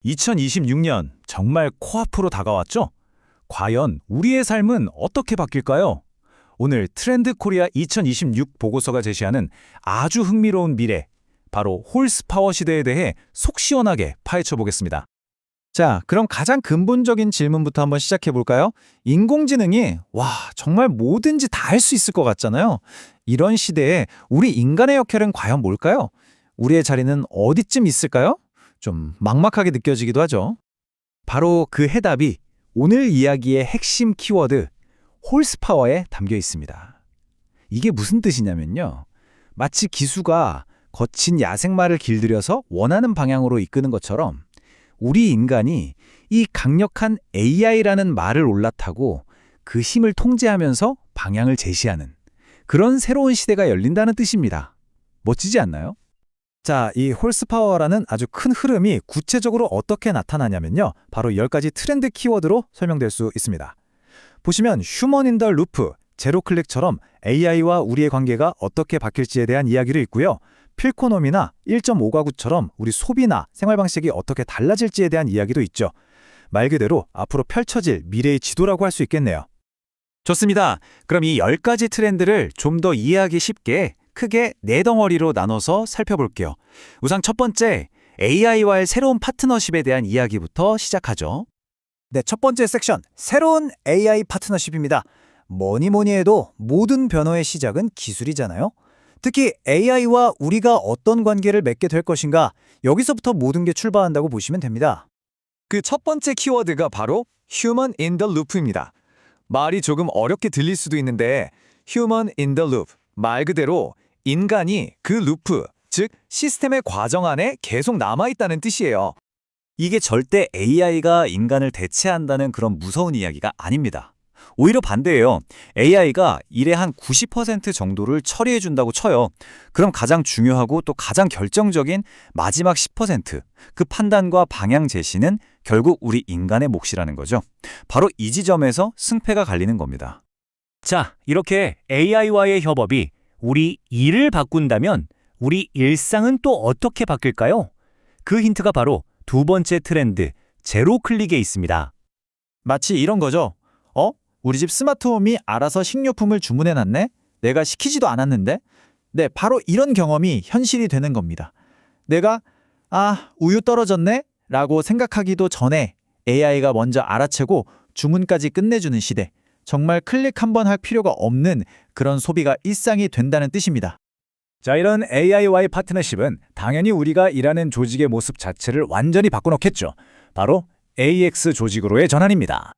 2026년 정말 코앞으로 다가왔죠? 과연 우리의 삶은 어떻게 바뀔까요? 오늘 트렌드 코리아 2026 보고서가 제시하는 아주 흥미로운 미래, 바로 홀스파워 시대에 대해 속 시원하게 파헤쳐 보겠습니다. 자, 그럼 가장 근본적인 질문부터 한번 시작해 볼까요? 인공지능이 정말 뭐든지 다 할 수 있을 것 같잖아요. 이런 시대에 우리 인간의 역할은 과연 뭘까요? 우리의 자리는 어디쯤 있을까요? 좀 막막하게 느껴지기도 하죠. 바로 그 해답이 오늘 이야기의 핵심 키워드, 홀스파워에 담겨 있습니다. 이게 무슨 뜻이냐면요. 마치 기수가 거친 야생마를 길들여서 원하는 방향으로 이끄는 것처럼 우리 인간이 이 강력한 AI라는 말을 올라타고 그 힘을 통제하면서 방향을 제시하는 그런 새로운 시대가 열린다는 뜻입니다. 멋지지 않나요? 자, 이 홀스파워라는 아주 큰 흐름이 구체적으로 어떻게 나타나냐면요. 바로 10가지 트렌드 키워드로 설명될 수 있습니다. 보시면 휴먼 인 더 루프, 제로 클릭처럼 AI와 우리의 관계가 어떻게 바뀔지에 대한 이야기를 있고요. 필코노미나 1.5가구처럼 우리 소비나 생활 방식이 어떻게 달라질지에 대한 이야기도 있죠. 말 그대로 앞으로 펼쳐질 미래의 지도라고 할 수 있겠네요. 좋습니다. 그럼 이 10가지 트렌드를 좀 더 이해하기 쉽게 크게 4덩어리로 나눠서 살펴볼게요. 우선 첫 번째, AI와의 새로운 파트너십에 대한 이야기부터 시작하죠. 네, 첫 번째 섹션, 새로운 AI 파트너십입니다. 뭐니 해도 모든 변화의 시작은 기술이잖아요. 특히 AI와 우리가 어떤 관계를 맺게 될 것인가, 여기서부터 모든 게 출발한다고 보시면 됩니다. 그 첫 번째 키워드가 바로 Human in the Loop입니다. 말이 조금 어렵게 들릴 수도 있는데 Human in the Loop, 말 그대로 인간이 그 루프, 즉 시스템의 과정 안에 계속 남아있다는 뜻이에요. 이게 절대 AI가 인간을 대체한다는 그런 무서운 이야기가 아닙니다. 오히려 반대예요. AI가 일의 한 90% 정도를 처리해준다고 쳐요. 그럼 가장 중요하고 또 가장 결정적인 마지막 10%, 그 판단과 방향 제시는 결국 우리 인간의 몫이라는 거죠. 바로 이 지점에서 승패가 갈리는 겁니다. 자, 이렇게 AI와의 협업이 우리 일을 바꾼다면 우리 일상은 또 어떻게 바뀔까요? 그 힌트가 바로 두 번째 트렌드, 제로 클릭에 있습니다. 마치 이런 거죠. 우리 집 스마트홈이 알아서 식료품을 주문해놨네? 내가 시키지도 않았는데? 네, 바로 이런 경험이 현실이 되는 겁니다. 내가 우유 떨어졌네? 라고 생각하기도 전에 AI가 먼저 알아채고 주문까지 끝내주는 시대. 정말 클릭 한 번 할 필요가 없는 그런 소비가 일상이 된다는 뜻입니다. 자, 이런 AI와의 파트너십은 당연히 우리가 일하는 조직의 모습 자체를 완전히 바꿔놓겠죠. 바로 AX 조직으로의 전환입니다.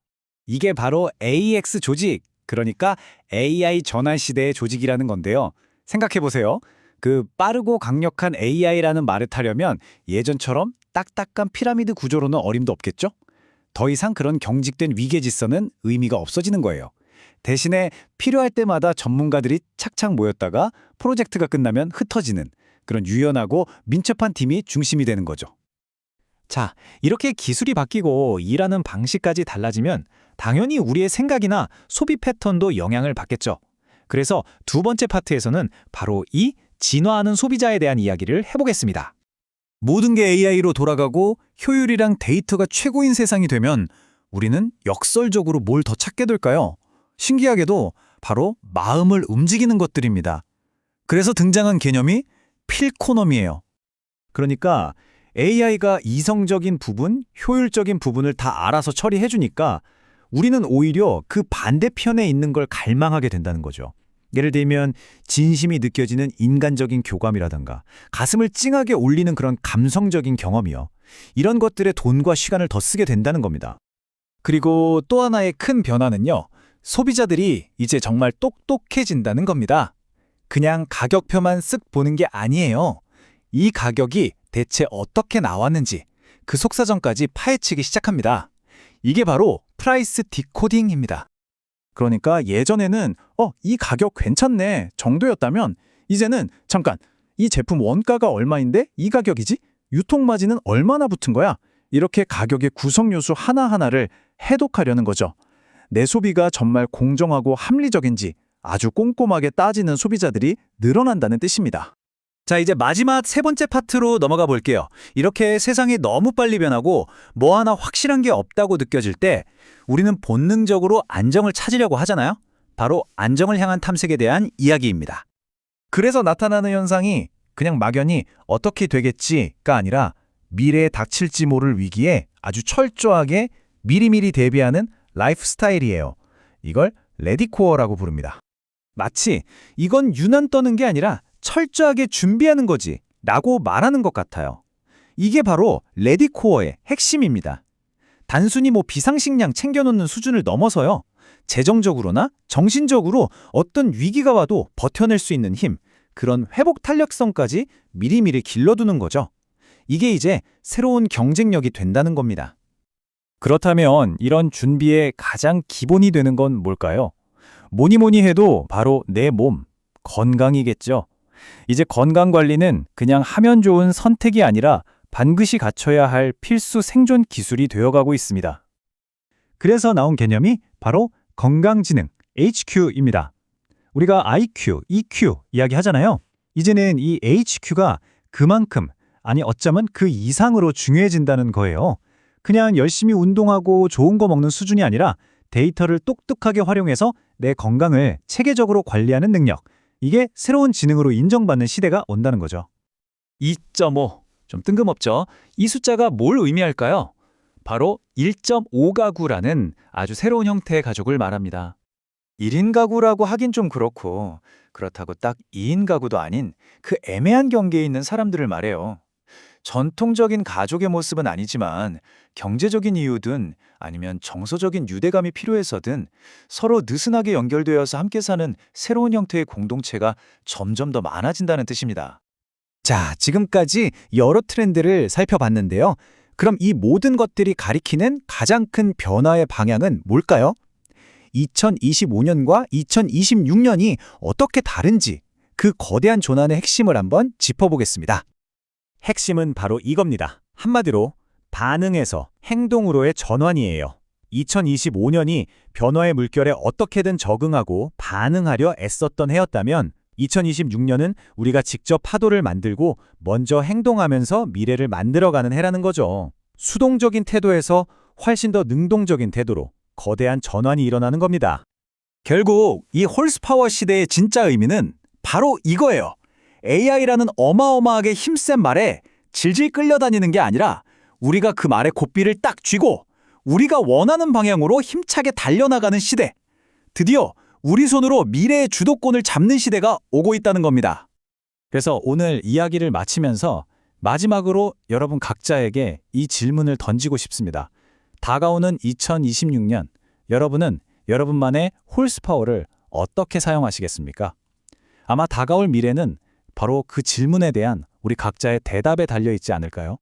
이게 바로 AX 조직, 그러니까 AI 전환 시대의 조직이라는 건데요. 생각해보세요. 그 빠르고 강력한 AI라는 말을 타려면 예전처럼 딱딱한 피라미드 구조로는 어림도 없겠죠? 더 이상 그런 경직된 위계 질서는 의미가 없어지는 거예요. 대신에 필요할 때마다 전문가들이 착착 모였다가 프로젝트가 끝나면 흩어지는 그런 유연하고 민첩한 팀이 중심이 되는 거죠. 자, 이렇게 기술이 바뀌고 일하는 방식까지 달라지면 당연히 우리의 생각이나 소비 패턴도 영향을 받겠죠. 그래서 두 번째 파트에서는 바로 이 진화하는 소비자에 대한 이야기를 해보겠습니다. 모든 게 AI로 돌아가고 효율이랑 데이터가 최고인 세상이 되면 우리는 역설적으로 뭘 더 찾게 될까요? 신기하게도 바로 마음을 움직이는 것들입니다. 그래서 등장한 개념이 필코노미예요. 그러니까 AI가 이성적인 부분, 효율적인 부분을 다 알아서 처리해주니까 우리는 오히려 그 반대편에 있는 걸 갈망하게 된다는 거죠. 예를 들면 진심이 느껴지는 인간적인 교감이라든가 가슴을 찡하게 울리는 그런 감성적인 경험이요. 이런 것들에 돈과 시간을 더 쓰게 된다는 겁니다. 그리고 또 하나의 큰 변화는요. 소비자들이 이제 정말 똑똑해진다는 겁니다. 그냥 가격표만 쓱 보는 게 아니에요. 이 가격이 대체 어떻게 나왔는지 그 속사정까지 파헤치기 시작합니다. 이게 바로 프라이스 디코딩입니다. 그러니까 예전에는 이 가격 괜찮네 정도였다면 이제는 잠깐 이 제품 원가가 얼마인데 이 가격이지? 유통마진은 얼마나 붙은 거야? 이렇게 가격의 구성 요소 하나하나를 해독하려는 거죠. 내 소비가 정말 공정하고 합리적인지 아주 꼼꼼하게 따지는 소비자들이 늘어난다는 뜻입니다. 자, 이제 마지막 세 번째 파트로 넘어가 볼게요. 이렇게 세상이 너무 빨리 변하고 뭐 하나 확실한 게 없다고 느껴질 때 우리는 본능적으로 안정을 찾으려고 하잖아요. 바로 안정을 향한 탐색에 대한 이야기입니다. 그래서 나타나는 현상이 그냥 막연히 어떻게 되겠지가 아니라 미래에 닥칠지 모를 위기에 아주 철저하게 미리미리 대비하는 라이프 스타일이에요. 이걸 레디코어라고 부릅니다. 마치 이건 유난 떠는 게 아니라 철저하게 준비하는 거지 라고 말하는 것 같아요. 이게 바로 레디코어의 핵심입니다. 단순히 비상식량 챙겨놓는 수준을 넘어서요. 재정적으로나 정신적으로 어떤 위기가 와도 버텨낼 수 있는 힘, 그런 회복 탄력성까지 미리미리 길러두는 거죠. 이게 이제 새로운 경쟁력이 된다는 겁니다. 그렇다면 이런 준비의 가장 기본이 되는 건 뭘까요? 뭐니 해도 바로 내 몸, 건강이겠죠. 이제 건강관리는 그냥 하면 좋은 선택이 아니라 반드시 갖춰야 할 필수 생존 기술이 되어가고 있습니다. 그래서 나온 개념이 바로 건강지능, HQ입니다. 우리가 IQ, EQ 이야기하잖아요. 이제는 이 HQ가 그만큼, 아니 어쩌면 그 이상으로 중요해진다는 거예요. 그냥 열심히 운동하고 좋은 거 먹는 수준이 아니라 데이터를 똑똑하게 활용해서 내 건강을 체계적으로 관리하는 능력. 이게 새로운 지능으로 인정받는 시대가 온다는 거죠. 2.5. 좀 뜬금없죠? 이 숫자가 뭘 의미할까요? 바로 1.5가구라는 아주 새로운 형태의 가족을 말합니다. 1인 가구라고 하긴 좀 그렇고 그렇다고 딱 2인 가구도 아닌 그 애매한 경계에 있는 사람들을 말해요. 전통적인 가족의 모습은 아니지만 경제적인 이유든 아니면 정서적인 유대감이 필요해서든 서로 느슨하게 연결되어서 함께 사는 새로운 형태의 공동체가 점점 더 많아진다는 뜻입니다. 자, 지금까지 여러 트렌드를 살펴봤는데요. 그럼 이 모든 것들이 가리키는 가장 큰 변화의 방향은 뭘까요? 2025년과 2026년이 어떻게 다른지 그 거대한 전환의 핵심을 한번 짚어보겠습니다. 핵심은 바로 이겁니다. 한마디로 반응에서 행동으로의 전환이에요. 2025년이 변화의 물결에 어떻게든 적응하고 반응하려 애썼던 해였다면 2026년은 우리가 직접 파도를 만들고 먼저 행동하면서 미래를 만들어가는 해라는 거죠. 수동적인 태도에서 훨씬 더 능동적인 태도로 거대한 전환이 일어나는 겁니다. 결국 이 홀스파워 시대의 진짜 의미는 바로 이거예요. AI라는 어마어마하게 힘센 말에 질질 끌려다니는 게 아니라 우리가 그 말의 고삐를 딱 쥐고 우리가 원하는 방향으로 힘차게 달려나가는 시대. 드디어 우리 손으로 미래의 주도권을 잡는 시대가 오고 있다는 겁니다. 그래서 오늘 이야기를 마치면서 마지막으로 여러분 각자에게 이 질문을 던지고 싶습니다. 다가오는 2026년, 여러분은 여러분만의 홀스파워를 어떻게 사용하시겠습니까? 아마 다가올 미래는 바로 그 질문에 대한 우리 각자의 대답에 달려 있지 않을까요?